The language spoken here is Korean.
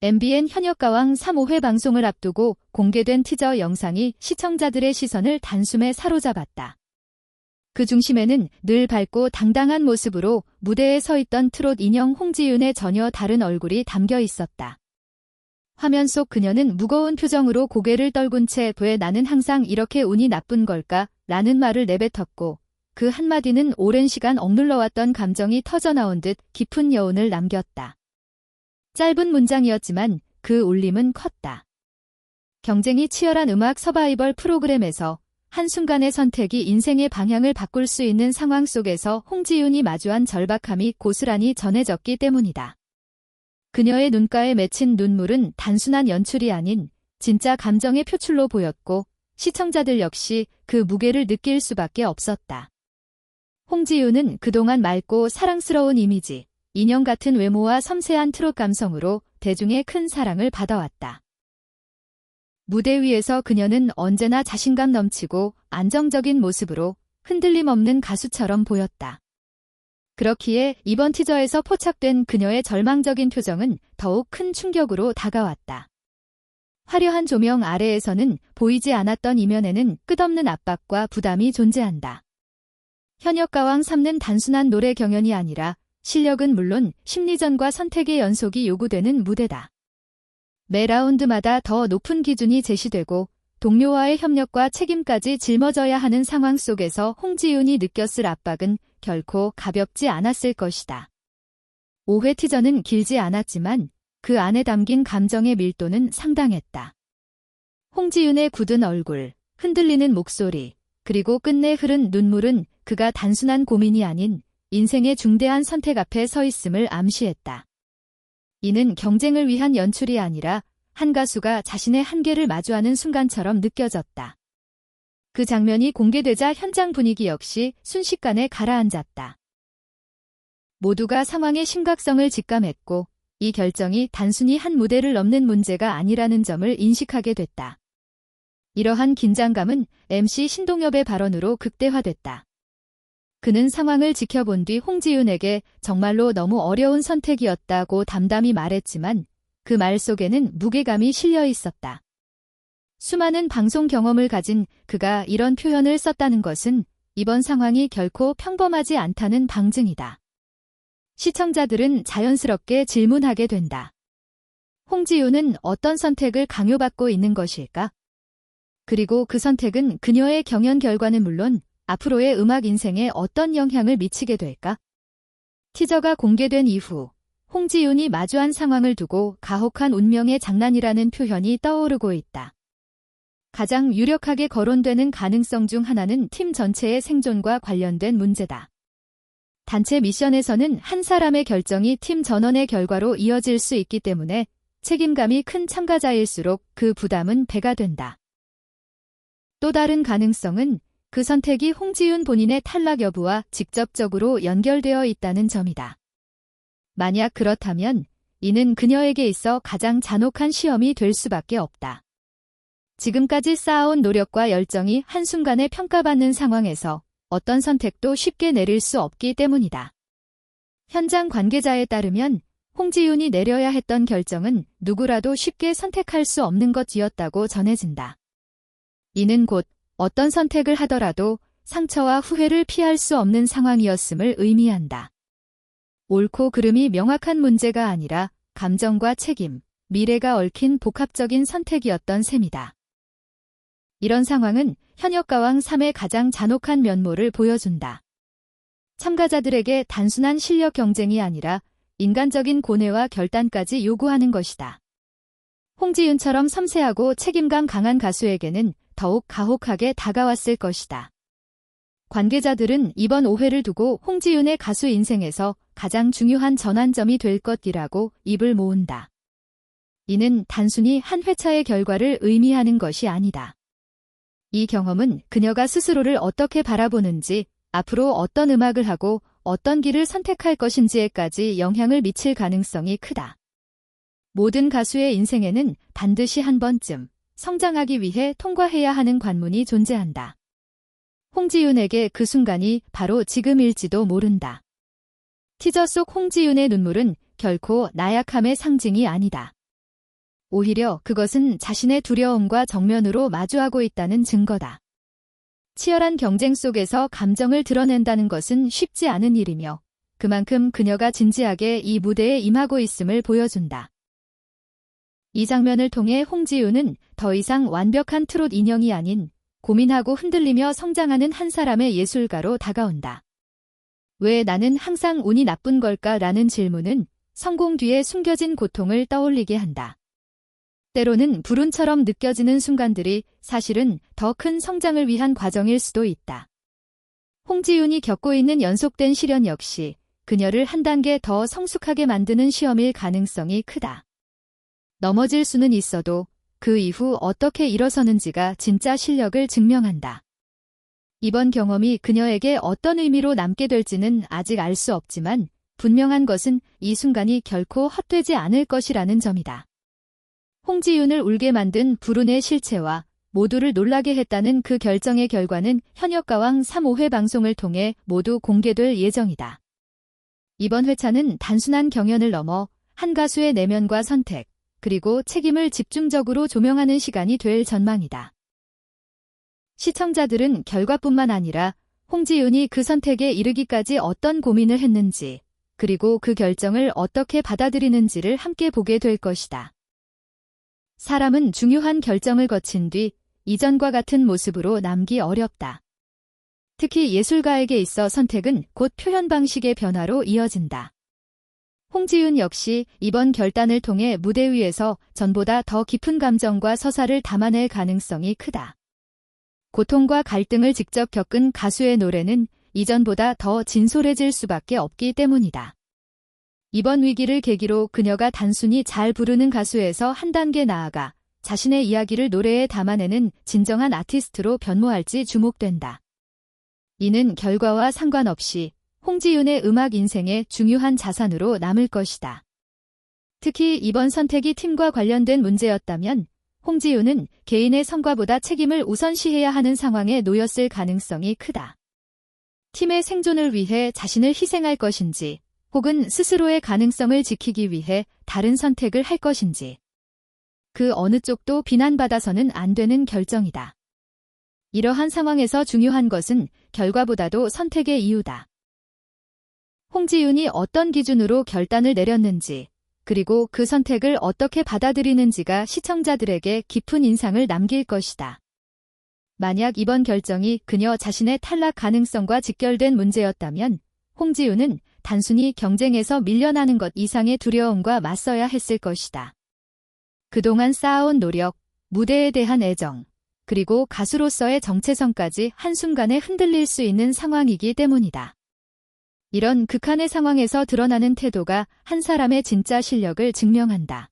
MBN 현역가왕 3-5회 방송을 앞두고 공개된 티저 영상이 시청자들의 시선을 단숨에 사로잡았다. 그 중심에는 늘 밝고 당당한 모습으로 무대에 서 있던 트롯 인형 홍지윤의 전혀 다른 얼굴이 담겨 있었다. 화면 속 그녀는 무거운 표정으로 고개를 떨군 채 왜 나는 항상 이렇게 운이 나쁜 걸까? 라는 말을 내뱉었고 그 한마디는 오랜 시간 억눌러왔던 감정이 터져나온 듯 깊은 여운을 남겼다. 짧은 문장이었지만 그 울림은 컸다. 경쟁이 치열한 음악 서바이벌 프로그램에서 한순간의 선택이 인생의 방향을 바꿀 수 있는 상황 속에서 홍지윤이 마주한 절박함이 고스란히 전해졌기 때문이다. 그녀의 눈가에 맺힌 눈물은 단순한 연출이 아닌 진짜 감정의 표출로 보였고 시청자들 역시 그 무게를 느낄 수밖에 없었다. 홍지윤은 그동안 맑고 사랑스러운 이미지, 인형 같은 외모와 섬세한 트롯 감성으로 대중의 큰 사랑을 받아왔다. 무대 위에서 그녀는 언제나 자신감 넘치고 안정적인 모습으로 흔들림 없는 가수처럼 보였다. 그렇기에 이번 티저에서 포착된 그녀의 절망적인 표정은 더욱 큰 충격으로 다가왔다. 화려한 조명 아래에서는 보이지 않았던 이면에는 끝없는 압박과 부담이 존재한다. 현역가왕 3는 단순한 노래 경연이 아니라 실력은 물론 심리전과 선택의 연속이 요구되는 무대다. 매 라운드마다 더 높은 기준이 제시되고 동료와의 협력과 책임까지 짊어져야 하는 상황 속에서 홍지윤이 느꼈을 압박은 결코 가볍지 않았을 것이다. 5회 티저는 길지 않았지만 그 안에 담긴 감정의 밀도는 상당했다. 홍지윤의 굳은 얼굴, 흔들리는 목소리, 그리고 끝내 흐른 눈물은 그가 단순한 고민이 아닌 인생의 중대한 선택 앞에 서 있음을 암시했다. 이는 경쟁을 위한 연출이 아니라 한 가수가 자신의 한계를 마주하는 순간처럼 느껴졌다. 그 장면이 공개되자 현장 분위기 역시 순식간에 가라앉았다. 모두가 상황의 심각성을 직감했고 이 결정이 단순히 한 무대를 넘는 문제가 아니라는 점을 인식하게 됐다. 이러한 긴장감은 MC 신동엽의 발언으로 극대화됐다. 그는 상황을 지켜본 뒤 홍지윤에게 정말로 너무 어려운 선택이었다고 담담히 말했지만 그 말 속에는 무게감이 실려 있었다. 수많은 방송 경험을 가진 그가 이런 표현을 썼다는 것은 이번 상황이 결코 평범하지 않다는 방증이다. 시청자들은 자연스럽게 질문하게 된다. 홍지윤은 어떤 선택을 강요받고 있는 것일까? 그리고 그 선택은 그녀의 경연 결과는 물론 앞으로의 음악 인생에 어떤 영향을 미치게 될까? 티저가 공개된 이후 홍지윤이 마주한 상황을 두고 가혹한 운명의 장난이라는 표현이 떠오르고 있다. 가장 유력하게 거론되는 가능성 중 하나는 팀 전체의 생존과 관련된 문제다. 단체 미션에서는 한 사람의 결정이 팀 전원의 결과로 이어질 수 있기 때문에 책임감이 큰 참가자일수록 그 부담은 배가 된다. 또 다른 가능성은 그 선택이 홍지윤 본인의 탈락 여부와 직접적으로 연결되어 있다는 점이다. 만약 그렇다면 이는 그녀에게 있어 가장 잔혹한 시험이 될 수밖에 없다. 지금까지 쌓아온 노력과 열정이 한순간에 평가받는 상황에서 어떤 선택도 쉽게 내릴 수 없기 때문이다. 현장 관계자에 따르면 홍지윤이 내려야 했던 결정은 누구라도 쉽게 선택할 수 없는 것이었다고 전해진다. 이는 곧 어떤 선택을 하더라도 상처와 후회를 피할 수 없는 상황이었음을 의미한다. 옳고 그름이 명확한 문제가 아니라 감정과 책임, 미래가 얽힌 복합적인 선택이었던 셈이다. 이런 상황은 현역가왕 3의 가장 잔혹한 면모를 보여준다. 참가자들에게 단순한 실력 경쟁이 아니라 인간적인 고뇌와 결단까지 요구하는 것이다. 홍지윤처럼 섬세하고 책임감 강한 가수에게는 더욱 가혹하게 다가왔을 것이다. 관계자들은 이번 5회를 두고 홍지윤의 가수 인생에서 가장 중요한 전환점이 될 것이라고 입을 모은다. 이는 단순히 한 회차의 결과를 의미하는 것이 아니다. 이 경험은 그녀가 스스로를 어떻게 바라보는지, 앞으로 어떤 음악을 하고 어떤 길을 선택할 것인지에까지 영향을 미칠 가능성이 크다. 모든 가수의 인생에는 반드시 한 번쯤 성장하기 위해 통과해야 하는 관문이 존재한다. 홍지윤에게 그 순간이 바로 지금일지도 모른다. 티저 속 홍지윤의 눈물은 결코 나약함의 상징이 아니다. 오히려 그것은 자신의 두려움과 정면으로 마주하고 있다는 증거다. 치열한 경쟁 속에서 감정을 드러낸다는 것은 쉽지 않은 일이며 그만큼 그녀가 진지하게 이 무대에 임하고 있음을 보여준다. 이 장면을 통해 홍지윤은 더 이상 완벽한 트롯 인형이 아닌 고민하고 흔들리며 성장하는 한 사람의 예술가로 다가온다. 왜 나는 항상 운이 나쁜 걸까? 라는 질문은 성공 뒤에 숨겨진 고통을 떠올리게 한다. 때로는 불운처럼 느껴지는 순간들이 사실은 더 큰 성장을 위한 과정일 수도 있다. 홍지윤이 겪고 있는 연속된 시련 역시 그녀를 한 단계 더 성숙하게 만드는 시험일 가능성이 크다. 넘어질 수는 있어도 그 이후 어떻게 일어서는지가 진짜 실력을 증명한다. 이번 경험이 그녀에게 어떤 의미로 남게 될지는 아직 알 수 없지만 분명한 것은 이 순간이 결코 헛되지 않을 것이라는 점이다. 홍지윤을 울게 만든 불운의 실체와 모두를 놀라게 했다는 그 결정의 결과는 현역가왕 3-5회 방송을 통해 모두 공개될 예정이다. 이번 회차는 단순한 경연을 넘어 한 가수의 내면과 선택, 그리고 책임을 집중적으로 조명하는 시간이 될 전망이다. 시청자들은 결과뿐만 아니라 홍지윤이 그 선택에 이르기까지 어떤 고민을 했는지, 그리고 그 결정을 어떻게 받아들이는지를 함께 보게 될 것이다. 사람은 중요한 결정을 거친 뒤 이전과 같은 모습으로 남기 어렵다. 특히 예술가에게 있어 선택은 곧 표현 방식의 변화로 이어진다. 홍지윤 역시 이번 결단을 통해 무대 위에서 전보다 더 깊은 감정과 서사를 담아낼 가능성이 크다. 고통과 갈등을 직접 겪은 가수의 노래는 이전보다 더 진솔해질 수밖에 없기 때문이다. 이번 위기를 계기로 그녀가 단순히 잘 부르는 가수에서 한 단계 나아가 자신의 이야기를 노래에 담아내는 진정한 아티스트로 변모할지 주목된다. 이는 결과와 상관없이 홍지윤의 음악 인생의 중요한 자산으로 남을 것이다. 특히 이번 선택이 팀과 관련된 문제였다면 홍지윤은 개인의 성과보다 책임을 우선시해야 하는 상황에 놓였을 가능성이 크다. 팀의 생존을 위해 자신을 희생할 것인지 혹은 스스로의 가능성을 지키기 위해 다른 선택을 할 것인지 그 어느 쪽도 비난받아서는 안 되는 결정이다. 이러한 상황에서 중요한 것은 결과보다도 선택의 이유다. 홍지윤이 어떤 기준으로 결단을 내렸는지 그리고 그 선택을 어떻게 받아들이는지가 시청자들에게 깊은 인상을 남길 것이다. 만약 이번 결정이 그녀 자신의 탈락 가능성과 직결된 문제였다면 홍지윤은 단순히 경쟁에서 밀려나는 것 이상의 두려움과 맞서야 했을 것이다. 그동안 쌓아온 노력, 무대에 대한 애정, 그리고 가수로서의 정체성까지 한순간에 흔들릴 수 있는 상황이기 때문이다. 이런 극한의 상황에서 드러나는 태도가 한 사람의 진짜 실력을 증명한다.